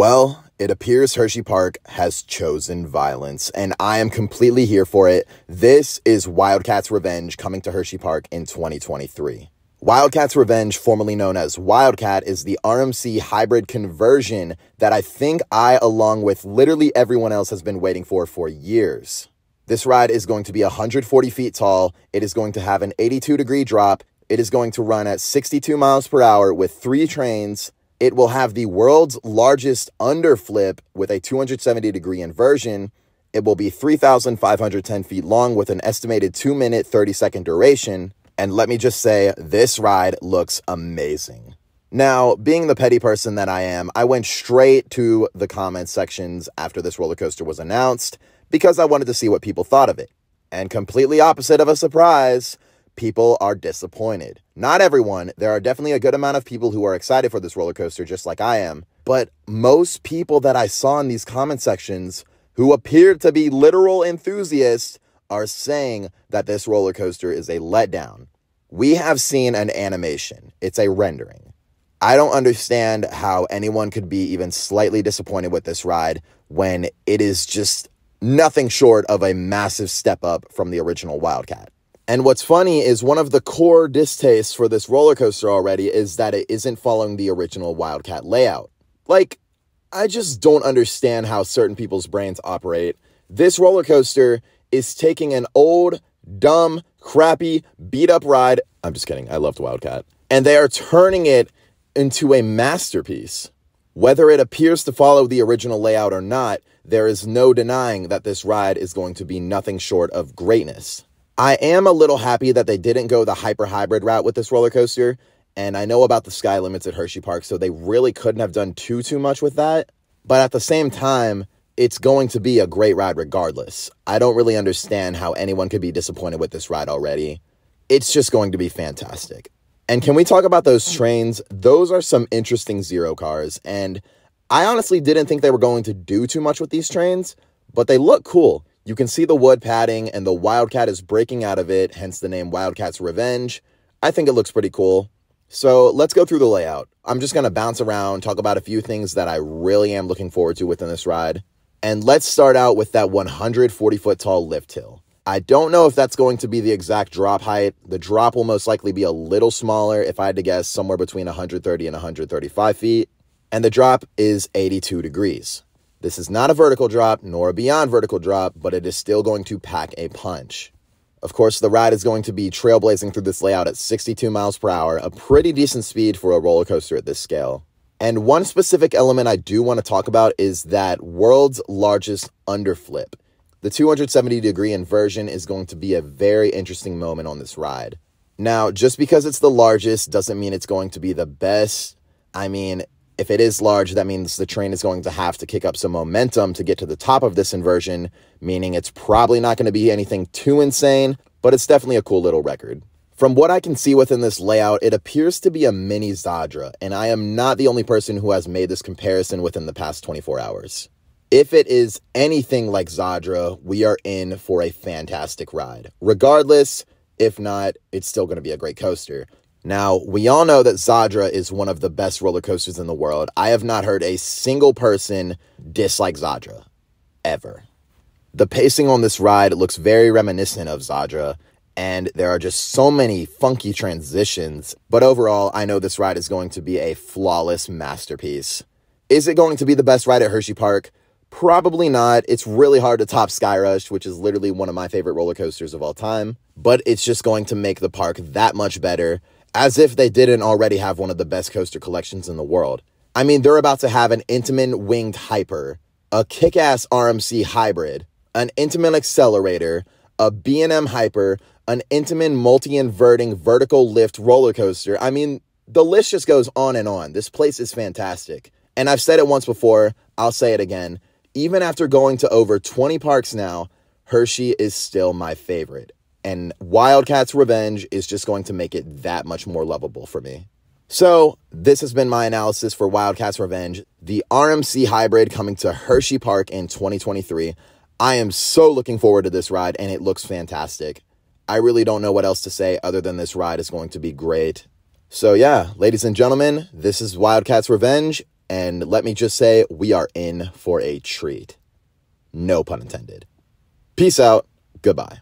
Well, it appears Hersheypark has chosen violence, and I am completely here for it. This is Wildcat's Revenge coming to Hersheypark in 2023. Wildcat's Revenge, formerly known as Wildcat, is the RMC hybrid conversion that I think I, along with literally everyone else, has been waiting for years. This ride is going to be 140 feet tall. It is going to have an 82-degree drop. It is going to run at 62 miles per hour with 3 trains. It will have the world's largest underflip with a 270-degree inversion. It will be 3,510 feet long with an estimated 2-minute, 30-second duration. And let me just say, this ride looks amazing. Now, being the petty person that I am, I went straight to the comment sections after this roller coaster was announced because I wanted to see what people thought of it. And completely opposite of a surprise, people are disappointed. Not everyone. There are definitely a good amount of people who are excited for this roller coaster, just like I am. But most people that I saw in these comment sections who appeared to be literal enthusiasts are saying that this roller coaster is a letdown. We have seen an animation. It's a rendering. I don't understand how anyone could be even slightly disappointed with this ride when it is just nothing short of a massive step up from the original Wildcat. And what's funny is one of the core distastes for this roller coaster already is that it isn't following the original Wildcat layout. Like, I just don't understand how certain people's brains operate. This roller coaster is taking an old, dumb, crappy, beat-up ride. I'm just kidding. I loved Wildcat. And they are turning it into a masterpiece. Whether it appears to follow the original layout or not, there is no denying that this ride is going to be nothing short of greatness. I am a little happy that they didn't go the hyper hybrid route with this roller coaster, and I know about the sky limits at Hersheypark, so they really couldn't have done too much with that. But at the same time, it's going to be a great ride regardless. I don't really understand how anyone could be disappointed with this ride already. It's just going to be fantastic. And can we talk about those trains? Those are some interesting Zero cars, and I honestly didn't think they were going to do too much with these trains, but they look cool. You can see the wood padding, and the Wildcat is breaking out of it, hence the name Wildcat's Revenge. I think it looks pretty cool. So let's go through the layout. I'm just going to bounce around, talk about a few things that I really am looking forward to within this ride. And let's start out with that 140-foot tall lift hill. I don't know if that's going to be the exact drop height. The drop will most likely be a little smaller, if I had to guess, somewhere between 130 and 135 feet. And the drop is 82 degrees. This is not a vertical drop, nor a beyond vertical drop, but it is still going to pack a punch. Of course, the ride is going to be trailblazing through this layout at 62 miles per hour, a pretty decent speed for a roller coaster at this scale. And one specific element I do want to talk about is that world's largest underflip. The 270-degree inversion is going to be a very interesting moment on this ride. Now, just because it's the largest doesn't mean it's going to be the best. I mean, if it is large, that means the train is going to have to kick up some momentum to get to the top of this inversion, meaning it's probably not going to be anything too insane, but it's definitely a cool little record. From what I can see within this layout, it appears to be a mini Zadra, and I am not the only person who has made this comparison within the past 24 hours. If it is anything like Zadra, we are in for a fantastic ride. Regardless, if not, it's still going to be a great coaster. Now, we all know that Zadra is one of the best roller coasters in the world. I have not heard a single person dislike Zadra, ever. The pacing on this ride looks very reminiscent of Zadra, and there are just so many funky transitions. But overall, I know this ride is going to be a flawless masterpiece. Is it going to be the best ride at Hersheypark? Probably not. It's really hard to top Sky Rush, which is literally one of my favorite roller coasters of all time. But it's just going to make the park that much better, as if they didn't already have one of the best coaster collections in the world. I mean, they're about to have an Intamin winged hyper, a kick-ass RMC hybrid, an Intamin accelerator, a B&M hyper, an Intamin multi-inverting vertical lift roller coaster. I mean, the list just goes on and on. This place is fantastic. And I've said it once before, I'll say it again. Even after going to over 20 parks now, Hershey is still my favorite. And Wildcat's Revenge is just going to make it that much more lovable for me. So, this has been my analysis for Wildcat's Revenge, the RMC hybrid coming to Hersheypark in 2023. I am so looking forward to this ride, and it looks fantastic. I really don't know what else to say other than this ride is going to be great. So yeah, ladies and gentlemen, this is Wildcat's Revenge. And let me just say, we are in for a treat. No pun intended. Peace out. Goodbye.